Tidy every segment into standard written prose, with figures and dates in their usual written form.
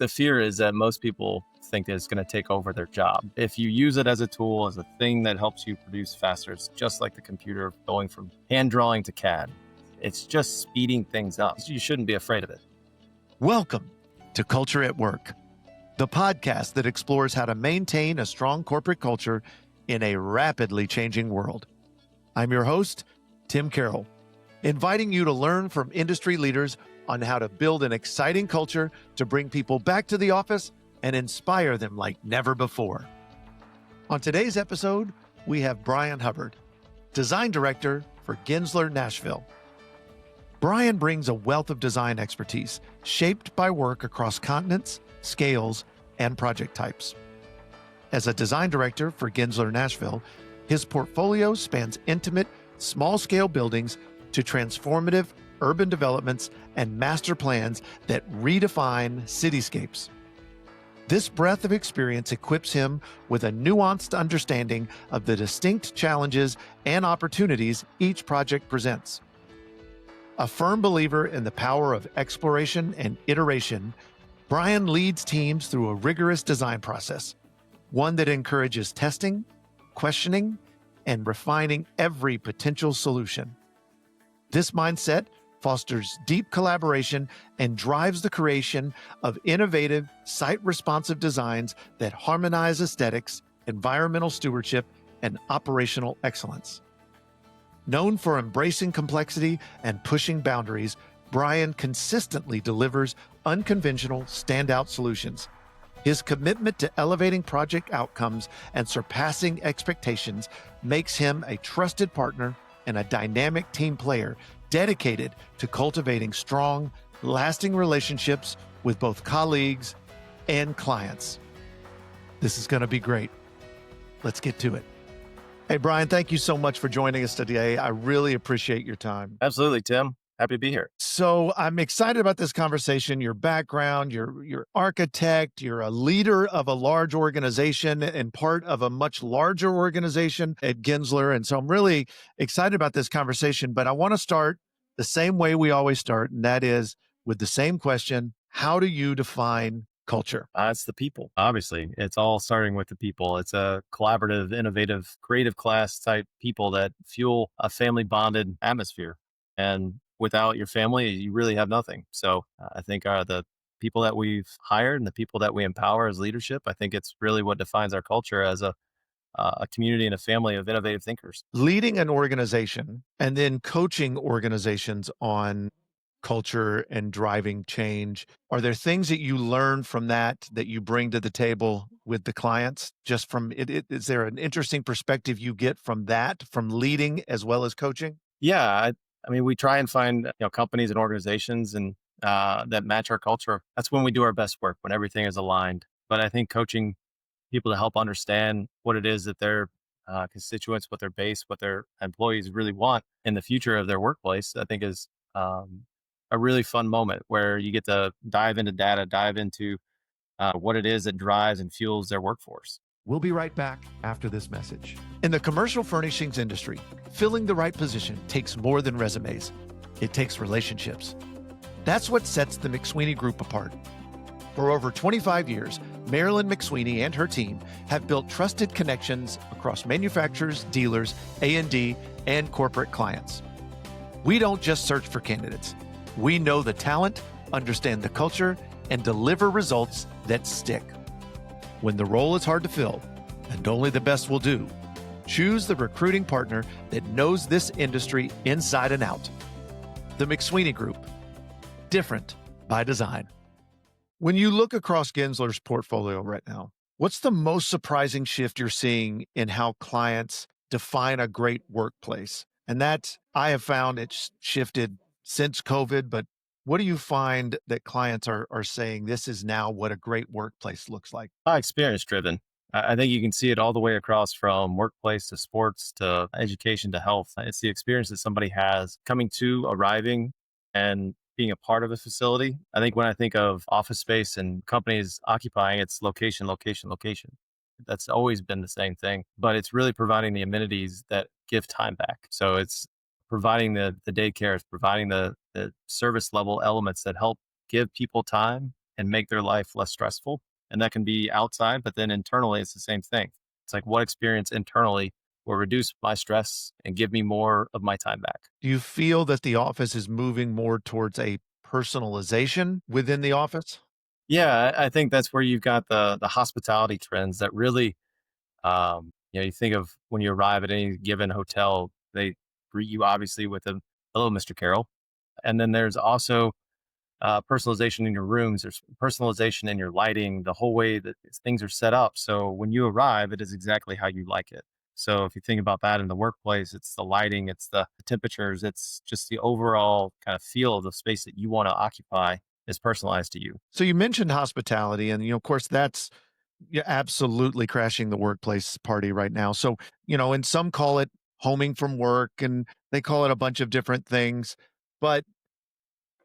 The fear is that most people think that it's going to take over their job. If you use it as a tool, as a thing that helps you produce faster, it's just like the computer going from hand drawing to CAD. It's just speeding things up. You shouldn't be afraid of it. Welcome to Culture at Work, the podcast that explores how to maintain a strong corporate culture in a rapidly changing world. I'm your host, Tim Carroll, inviting you to learn from industry leaders on how to build an exciting culture to bring people back to the office and inspire them like never before. On today's episode, we have Brian Hubbard, Design Director for Gensler Nashville. Brian brings a wealth of design expertise shaped by work across continents, scales, and project types. As a design director for Gensler Nashville, his portfolio spans intimate, small-scale buildings to transformative urban developments and master plans that redefine cityscapes. This breadth of experience equips him with a nuanced understanding of the distinct challenges and opportunities each project presents. A firm believer in the power of exploration and iteration, Brian leads teams through a rigorous design process, one that encourages testing, questioning, and refining every potential solution. This mindset fosters deep collaboration and drives the creation of innovative, site-responsive designs that harmonize aesthetics, environmental stewardship, and operational excellence. Known for embracing complexity and pushing boundaries, Brian consistently delivers unconventional, standout solutions. His commitment to elevating project outcomes and surpassing expectations makes him a trusted partner and a dynamic team player dedicated to cultivating strong, lasting relationships with both colleagues and clients. This is going to be great. Let's get to it. Hey, Brian, thank you so much for joining us today. I really appreciate your time. Absolutely, Tim. Happy to be here. So I'm excited about this conversation, your background, you're architect, you're a leader of a large organization and part of a much larger organization at Gensler. And so I'm really excited about this conversation, but I want to start the same way we always start, and that is with the same question: how do you define culture? It's the people. Obviously, it's all starting with the people. It's a collaborative, innovative, creative class type people that fuel a family bonded atmosphere. And without your family, you really have nothing. So I think the people that we've hired and the people that we empower as leadership, I think it's really what defines our culture as a community and a family of innovative thinkers. Leading an organization and then coaching organizations on culture and driving change. Are there things that you learn from that you bring to the table with the clients? Just from it, is there an interesting perspective you get from that, from leading as well as coaching? Yeah. I mean, we try and find companies and organizations and that match our culture. That's when we do our best work, when everything is aligned. But I think coaching people to help understand what it is that their constituents, what their base, what their employees really want in the future of their workplace, I think is a really fun moment where you get to dive into data, dive into what it is that drives and fuels their workforce. We'll be right back after this message. In the commercial furnishings industry, filling the right position takes more than resumes. It takes relationships. That's what sets the McSweeney Group apart. For over 25 years, Marilyn McSweeney and her team have built trusted connections across manufacturers, dealers, A&D, and corporate clients. We don't just search for candidates. We know the talent, understand the culture, and deliver results that stick. When the role is hard to fill, and only the best will do, choose the recruiting partner that knows this industry inside and out. The McSweeney Group. Different by design. When you look across Gensler's portfolio right now, what's the most surprising shift you're seeing in how clients define a great workplace? And that I have found it's shifted since COVID, but what do you find that clients are saying this is now what a great workplace looks like? Experience driven. I think you can see it all the way across from workplace to sports to education to health. It's the experience that somebody has coming to, arriving, and being a part of a facility. I think when I think of office space and companies occupying, it's location, location, location. That's always been the same thing, but it's really providing the amenities that give time back. So it's providing the daycare, it's providing the service level elements that help give people time and make their life less stressful. And that can be outside, but then internally, it's the same thing. It's like what experience internally will reduce my stress and give me more of my time back. Do you feel that the office is moving more towards a personalization within the office? Yeah, I think that's where you've got the hospitality trends that really, you think of when you arrive at any given hotel, they greet you obviously with a hello, Mr. Carroll. And then there's also personalization in your rooms. There's personalization in your lighting, the whole way that things are set up. So when you arrive, it is exactly how you like it. So if you think about that in the workplace, it's the lighting, it's the temperatures, it's just the overall kind of feel of the space that you want to occupy is personalized to you. So you mentioned hospitality, and of course, that's yeah, absolutely crashing the workplace party right now. So and some call it homing from work, and they call it a bunch of different things, but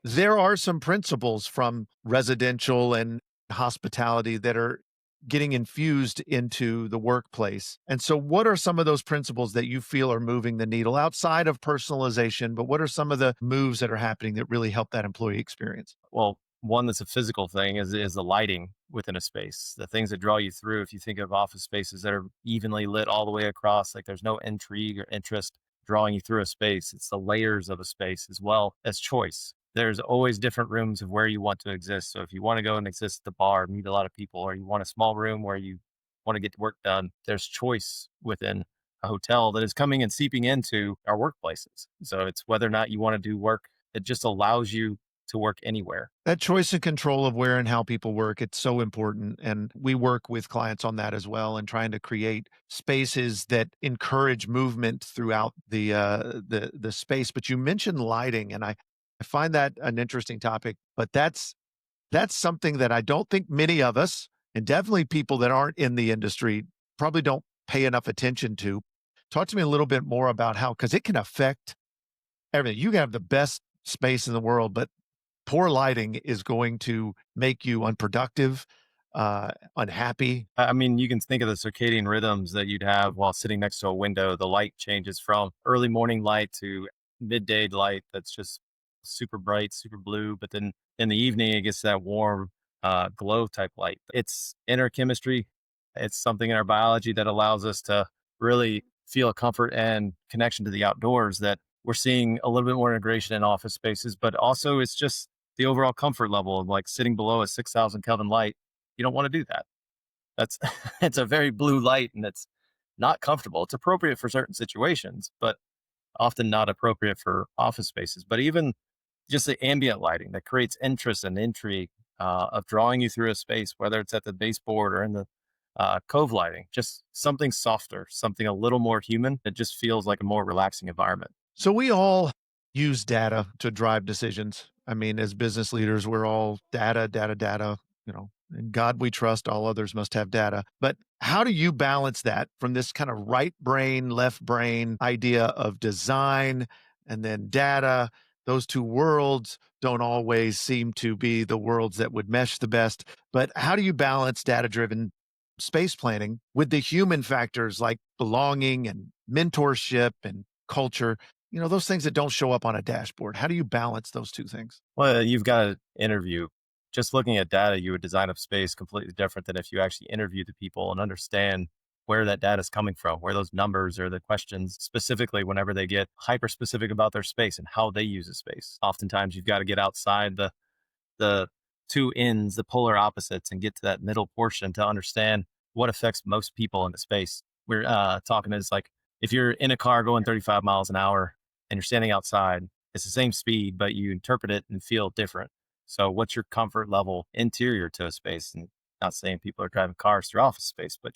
there are some principles from residential and hospitality that are getting infused into the workplace. And so, what are some of those principles that you feel are moving the needle outside of personalization? But what are some of the moves that are happening that really help that employee experience? Well, one that's a physical thing is the lighting within a space. The things that draw you through. If you think of office spaces that are evenly lit all the way across, like there's no intrigue or interest drawing you through a space. It's the layers of a space as well as choice. There's always different rooms of where you want to exist. So if you want to go and exist at the bar, meet a lot of people, or you want a small room where you want to get work done, there's choice within a hotel that is coming and seeping into our workplaces. So it's whether or not you want to do work. It just allows you to work anywhere. That choice and control of where and how people work, it's so important. And we work with clients on that as well and trying to create spaces that encourage movement throughout the space. But you mentioned lighting, and I find that an interesting topic, but that's something that I don't think many of us, and definitely people that aren't in the industry, probably don't pay enough attention to. Talk to me a little bit more about how, because it can affect everything. You can have the best space in the world, but poor lighting is going to make you unproductive, unhappy. I mean, you can think of the circadian rhythms that you'd have while sitting next to a window. The light changes from early morning light to midday light that's just super bright, super blue. But then in the evening, it gets that warm glow type light. It's inner chemistry. It's something in our biology that allows us to really feel a comfort and connection to the outdoors that we're seeing a little bit more integration in office spaces, but also it's just the overall comfort level of like sitting below a 6,000 Kelvin light. You don't want to do that. That's it's a very blue light and it's not comfortable. It's appropriate for certain situations, but often not appropriate for office spaces. But even just the ambient lighting that creates interest and intrigue of drawing you through a space, whether it's at the baseboard or in the cove lighting, just something softer, something a little more human. It just feels like a more relaxing environment. So we all use data to drive decisions. I mean, as business leaders, we're all data, data, data, in God we trust, all others must have data. But how do you balance that from this kind of right brain, left brain idea of design and then data? Those two worlds don't always seem to be the worlds that would mesh the best. But how do you balance data driven space planning with the human factors like belonging and mentorship and culture? Those things that don't show up on a dashboard. How do you balance those two things? Well, you've got to interview. Just looking at data, you would design a space completely different than if you actually interview the people and understand where that data is coming from, where those numbers or the questions specifically whenever they get hyper specific about their space and how they use a space. Oftentimes you've got to get outside the two ends, the polar opposites, and get to that middle portion to understand what affects most people in the space. We're talking is like if you're in a car going 35 miles an hour and you're standing outside, it's the same speed, but you interpret it and feel different. So, what's your comfort level interior to a space? And not saying people are driving cars through office space, but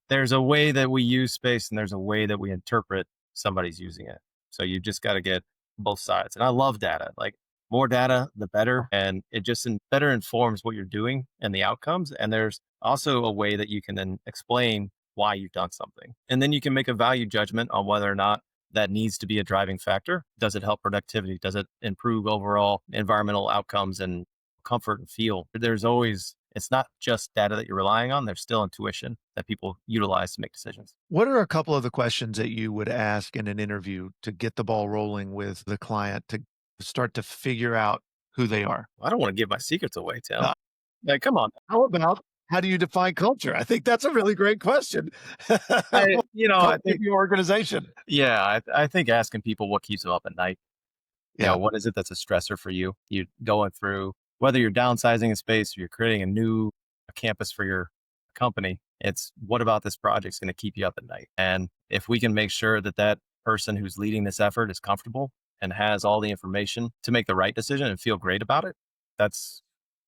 there's a way that we use space and there's a way that we interpret somebody's using it. So, you just got to get both sides. And I love data. Like, more data, the better. And it just better informs what you're doing and the outcomes. And there's also a way that you can then explain why you've done something. And then you can make a value judgment on whether or not that needs to be a driving factor. Does it help productivity? Does it improve overall environmental outcomes and comfort and feel? It's not just data that you're relying on. There's still intuition that people utilize to make decisions. What are a couple of the questions that you would ask in an interview to get the ball rolling with the client to start to figure out who they are? I don't want to give my secrets away, Tim. Like, come on. How about how do you define culture? I think that's a really great question. I, you know, I Culture of think, your organization. yeah, I think asking people what keeps them up at night, Yeah. what is it that's a stressor for you? You going through, whether you're downsizing a space or you're creating a new campus for your company, it's what about this project's going to keep you up at night? And if we can make sure that that person who's leading this effort is comfortable and has all the information to make the right decision and feel great about it, that's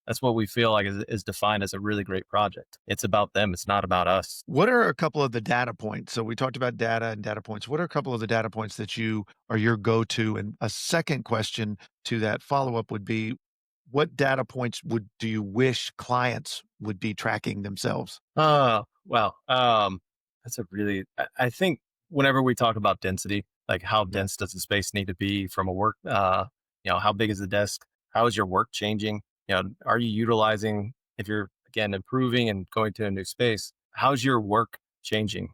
that's what we feel like is defined as a really great project. It's about them. It's not about us. What are a couple of the data points? So we talked about data and data points. What are a couple of the data points that you are your go-to? And a second question to that follow-up would be, what data points do you wish clients would be tracking themselves? Well, that's a really, I think whenever we talk about density, like how Yeah. dense does the space need to be from a work, how big is the desk? How is your work changing? Are you utilizing, if you're again improving and going to a new space, how's your work changing?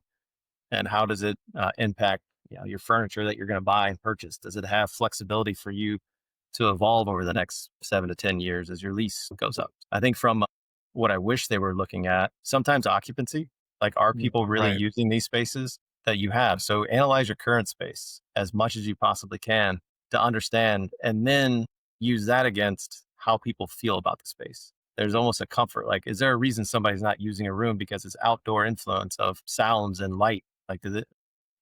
And how does it impact your furniture that you're going to buy and purchase? Does it have flexibility for you to evolve over the next 7 to 10 years as your lease goes up? I think from what I wish they were looking at, sometimes occupancy, like are people really Right. using these spaces that you have? So analyze your current space as much as you possibly can to understand, and then use that against how people feel about the space. There's almost a comfort. Like, is there a reason somebody's not using a room because it's outdoor influence of sounds and light? Like,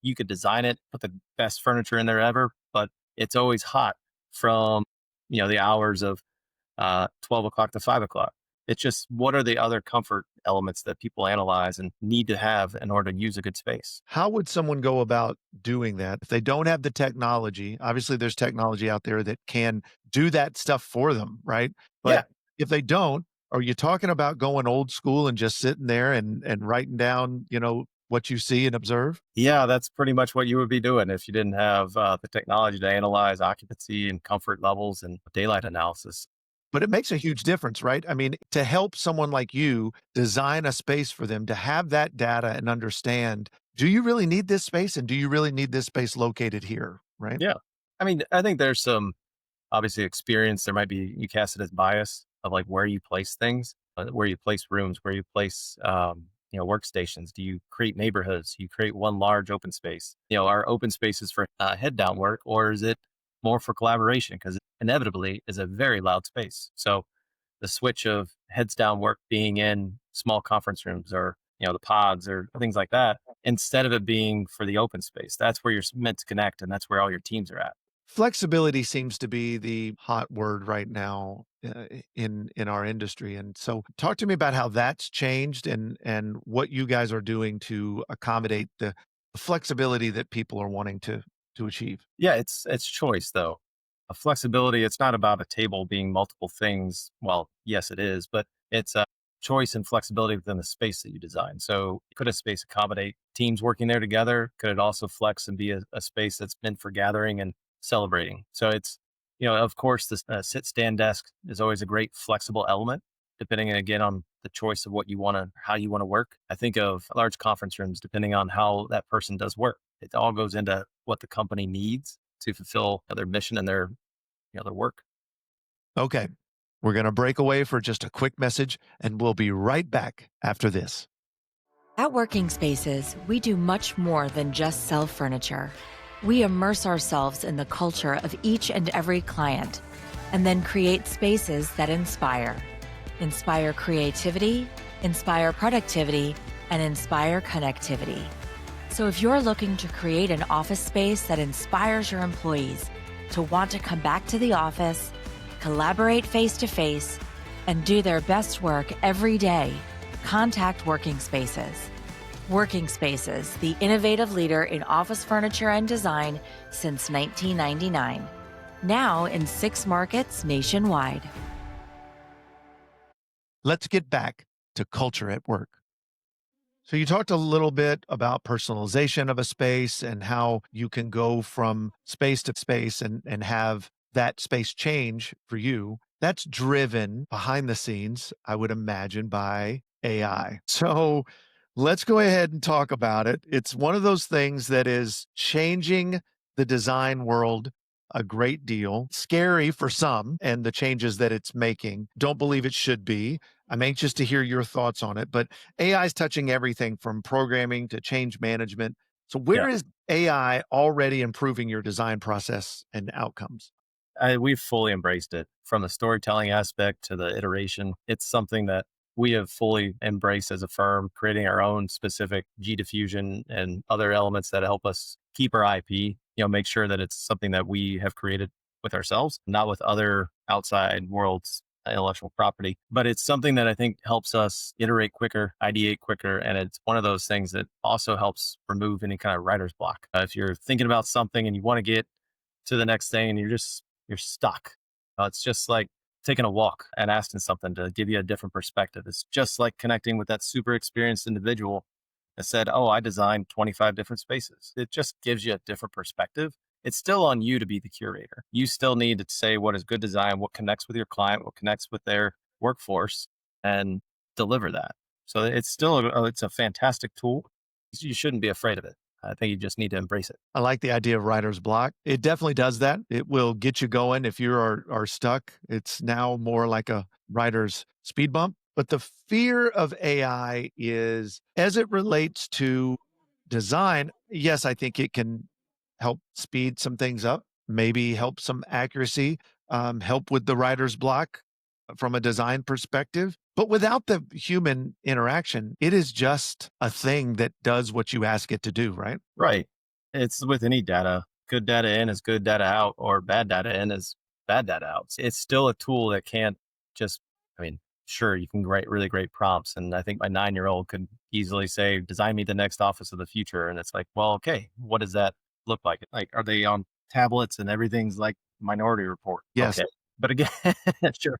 you could design it, put the best furniture in there ever, but it's always hot from, the hours of 12 o'clock to 5 o'clock. It's just, what are the other comfort elements that people analyze and need to have in order to use a good space? How would someone go about doing that if they don't have the technology? Obviously, there's technology out there that can do that stuff for them, right? But Yeah. if they don't, are you talking about going old school and just sitting there and writing down, what you see and observe? Yeah, that's pretty much what you would be doing if you didn't have the technology to analyze occupancy and comfort levels and daylight analysis. But it makes a huge difference, right? I mean, to help someone like you design a space for them to have that data and understand, do you really need this space? And do you really need this space located here? Right. Yeah. I mean, I think there's some obviously experience. There might be, you cast it as bias of like where you place things, where you place rooms, where you place workstations. Do you create neighborhoods? You create one large open space? Are open spaces for head down work, or is it more for collaboration? Because inevitably is a very loud space. So the switch of heads down work being in small conference rooms, or the pods or things like that, instead of it being for the open space, that's where you're meant to connect, and that's where all your teams are at. Flexibility seems to be the hot word right now in our industry, and so talk to me about how that's changed and what you guys are doing to accommodate the flexibility that people are wanting to achieve. Yeah, it's choice though. A flexibility, it's not about a table being multiple things. Well, yes, it is, but it's a choice and flexibility within the space that you design. So could a space accommodate teams working there together? Could it also flex and be a space that's meant for gathering and celebrating? So it's, of course, this sit stand desk is always a great flexible element, depending again on the choice of what you want to, how you want to work. I think of large conference rooms, depending on how that person does work. It all goes into what the company needs to fulfill their mission and their work. Okay, we're going to break away for just a quick message, and we'll be right back after this. At Working Spaces, we do much more than just sell furniture. We immerse ourselves in the culture of each and every client, and then create spaces that inspire. Inspire creativity, inspire productivity, and inspire connectivity. So if you're looking to create an office space that inspires your employees to want to come back to the office, collaborate face-to-face, and do their best work every day, contact Working Spaces. Working Spaces, the innovative leader in office furniture and design since 1999. Now in 6 markets nationwide. Let's get back to culture at work. So you talked a little bit about personalization of a space and how you can go from space to space and have that space change for you. That's driven behind the scenes, I would imagine, by AI. So let's go ahead and talk about it. It's one of those things that is changing the design world a great deal. Scary for some, and the changes that it's making. Don't believe it should be. I'm anxious to hear your thoughts on it, but AI is touching everything from programming to change management. So Yeah. where is AI already improving your design process and outcomes? We've fully embraced it from the storytelling aspect to the iteration. It's something that we have fully embraced as a firm, creating our own specific G diffusion and other elements that help us keep our IP, make sure that it's something that we have created with ourselves, not with other outside worlds intellectual property. But it's something that I think helps us iterate quicker, ideate quicker. And it's one of those things that also helps remove any kind of writer's block. If you're thinking about something and you want to get to the next thing and you're stuck. It's just like taking a walk and asking something to give you a different perspective. It's just like connecting with that super experienced individual that said, "Oh, I designed 25 different spaces." It just gives you a different perspective. It's still on you to be the curator. You still need to say what is good design, what connects with your client, what connects with their workforce, and deliver that. So it's still it's a fantastic tool. You shouldn't be afraid of it. I think you just need to embrace it. I like the idea of writer's block. It definitely does that. It will get you going if you are stuck. It's now more like a writer's speed bump. But the fear of AI is as it relates to design, yes, I think it can help speed some things up, maybe help some accuracy, help with the writer's block from a design perspective. But without the human interaction, it is just a thing that does what you ask it to do, right? Right. It's with any data. Good data in is good data out, or bad data in is bad data out. It's still a tool that can't just, I mean, sure, you can write really great prompts. And I think my 9-year-old could easily say, design me the next office of the future. And it's like, well, okay, what does that look like? Like, are they on tablets and everything's like Minority Report? Yes. Okay. But again, sure.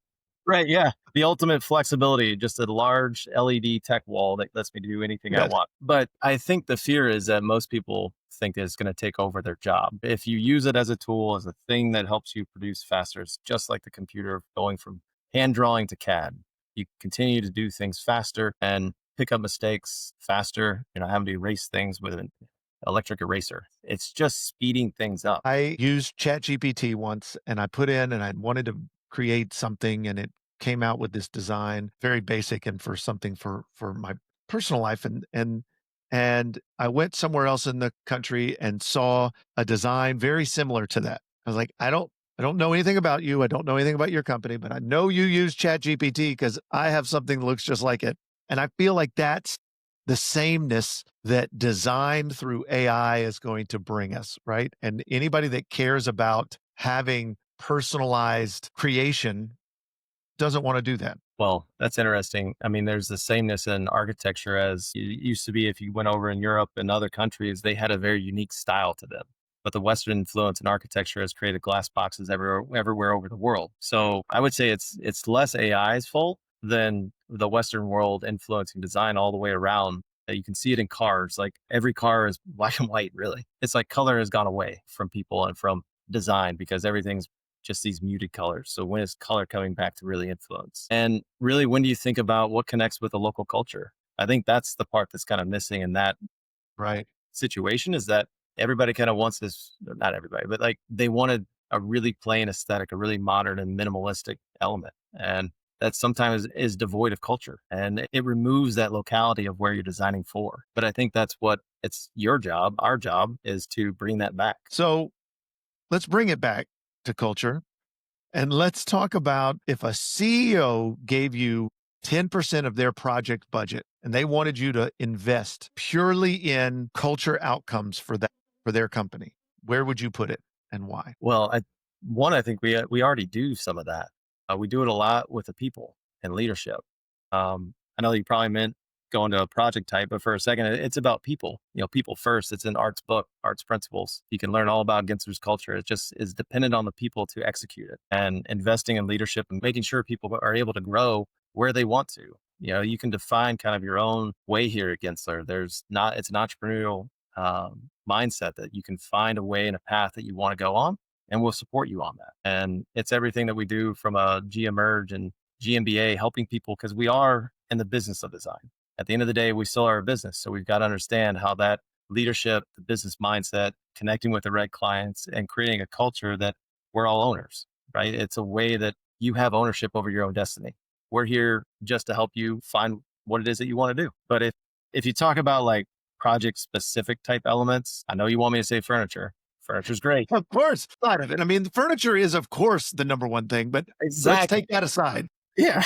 Right. Yeah. The ultimate flexibility, just a large LED tech wall that lets me do anything I Yes. want. But I think the fear is that most people think that it's going to take over their job. If you use it as a tool, as a thing that helps you produce faster, it's just like the computer going from hand drawing to CAD. You continue to do things faster and pick up mistakes faster. You're not having to erase things with an electric eraser. It's just speeding things up. I used ChatGPT once and I put in and I wanted to create something and it came out with this design, very basic and for something for my personal life and I went somewhere else in the country and saw a design very similar to that. I was like, I don't know anything about you. I don't know anything about your company, but I know you use ChatGPT because I have something that looks just like it. And I feel like that's the sameness that design through AI is going to bring us, right? And anybody that cares about having personalized creation doesn't want to do that. Well, that's interesting. I mean, there's the sameness in architecture as it used to be. If you went over in Europe and other countries, they had a very unique style to them. But the Western influence in architecture has created glass boxes everywhere over the world. So I would say it's less AI's fault than the Western world influencing design all the way around. You can see it in cars. Like every car is black and white, really. It's like color has gone away from people and from design because everything's just these muted colors. So when is color coming back to really influence? And really, when do you think about what connects with the local culture? I think that's the part that's kind of missing in that Right. situation is that everybody kind of wants this, not everybody, but like they wanted a really plain aesthetic, a really modern and minimalistic element. And that sometimes is devoid of culture and it removes that locality of where you're designing for. But I think that's what it's your job. Our job is to bring that back. So let's bring it back to culture. And let's talk about if a CEO gave you 10% of their project budget and they wanted you to invest purely in culture outcomes for that for their company, where would you put it and why? Well, I think we already do some of that. We do it a lot with the people and leadership. I know you probably meant going to a project type, but for a second, it's about people. People first. It's an arts book, arts principles. You can learn all about Gensler's culture. It just is dependent on the people to execute it and investing in leadership and making sure people are able to grow where they want to. You can define kind of your own way here at Gensler. It's an entrepreneurial mindset that you can find a way and a path that you want to go on, and we'll support you on that. And it's everything that we do from a G Emerge and GMBA, helping people because we are in the business of design. At the end of the day, we still are a business. So we've got to understand how that leadership, the business mindset, connecting with the right clients and creating a culture that we're all owners, right? It's a way that you have ownership over your own destiny. We're here just to help you find what it is that you want to do. But if you talk about like project specific type elements, I know you want me to say furniture. Furniture's great. Of course, side of it. I mean, the furniture is, of course, the number one thing, but let's Exactly. take that aside. Yeah.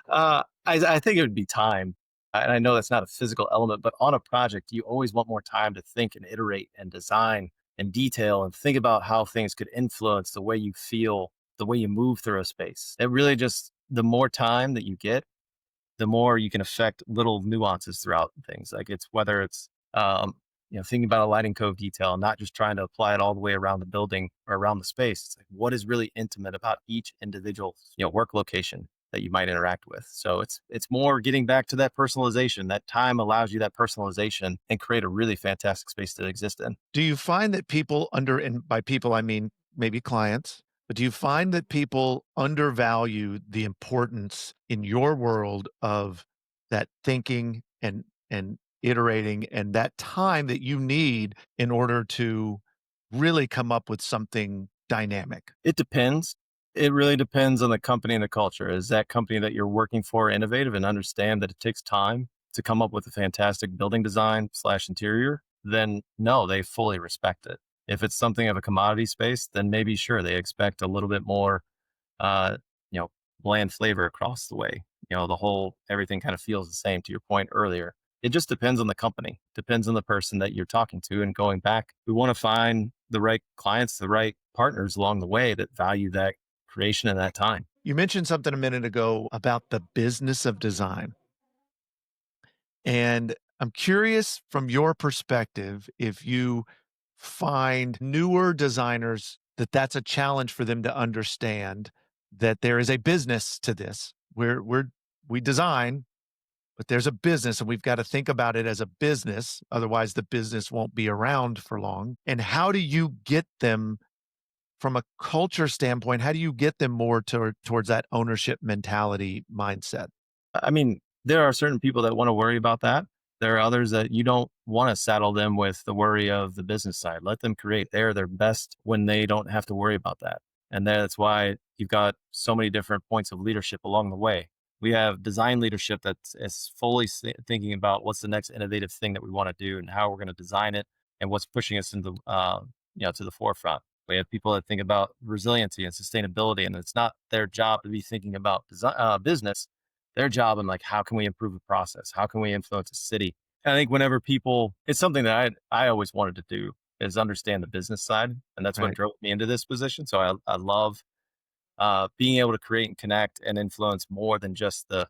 I think it would be time. And I know that's not a physical element, but on a project, you always want more time to think and iterate and design and detail and think about how things could influence the way you feel, the way you move through a space. It really just, the more time that you get, the more you can affect little nuances throughout things. Like it's whether it's, thinking about a lighting code detail, not just trying to apply it all the way around the building or around the space. It's like, what is really intimate about each individual, work location that you might interact with. So it's more getting back to that personalization. That time allows you that personalization and create a really fantastic space to exist in. Do you find that people and by people, I mean maybe clients, but do you find that people undervalue the importance in your world of that thinking and iterating and that time that you need in order to really come up with something dynamic? It depends. It really depends on the company and the culture. Is that company that you're working for innovative and understand that it takes time to come up with a fantastic building design / interior? Then no, they fully respect it. If it's something of a commodity space, then maybe sure they expect a little bit more, uh, bland flavor across the way. The whole everything kind of feels the same. To your point earlier, it just depends on the company, depends on the person that you're talking to. And going back, we want to find the right clients, the right partners along the way that value that creation and that time. You mentioned something a minute ago about the business of design. And I'm curious from your perspective, if you find newer designers that that's a challenge for them to understand that there is a business to this. We design, but there's a business and we've got to think about it as a business. Otherwise, the business won't be around for long. And how do you get them from a culture standpoint? How do you get them more towards that ownership mentality mindset? I mean, there are certain people that want to worry about that. There are others that you don't want to saddle them with the worry of the business side. Let them create. They're their best when they don't have to worry about that. And that's why you've got so many different points of leadership along the way. We have design leadership that's is fully thinking about what's the next innovative thing that we want to do and how we're going to design it and what's pushing us into to the forefront. We have people that think about resiliency and sustainability, and it's not their job to be thinking about business. Their job and like, how can we improve the process? How can we influence a city? And I think whenever people, it's something that I always wanted to do is understand the business side. And that's what Right. drove me into this position. So I love being able to create and connect and influence more than just the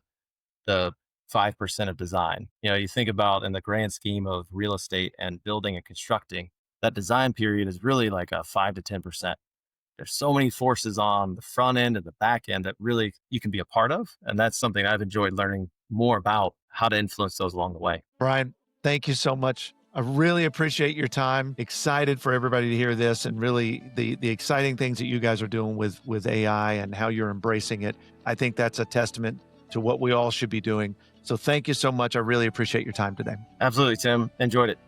5% of design. You think about in the grand scheme of real estate and building and constructing, that design period is really like a 5 to 10%. There's so many forces on the front end and the back end that really you can be a part of. And that's something I've enjoyed learning more about how to influence those along the way. Brian, thank you so much. I really appreciate your time. Excited for everybody to hear this and really the exciting things that you guys are doing with AI and how you're embracing it. I think that's a testament to what we all should be doing. So thank you so much. I really appreciate your time today. Absolutely, Tim. Enjoyed it.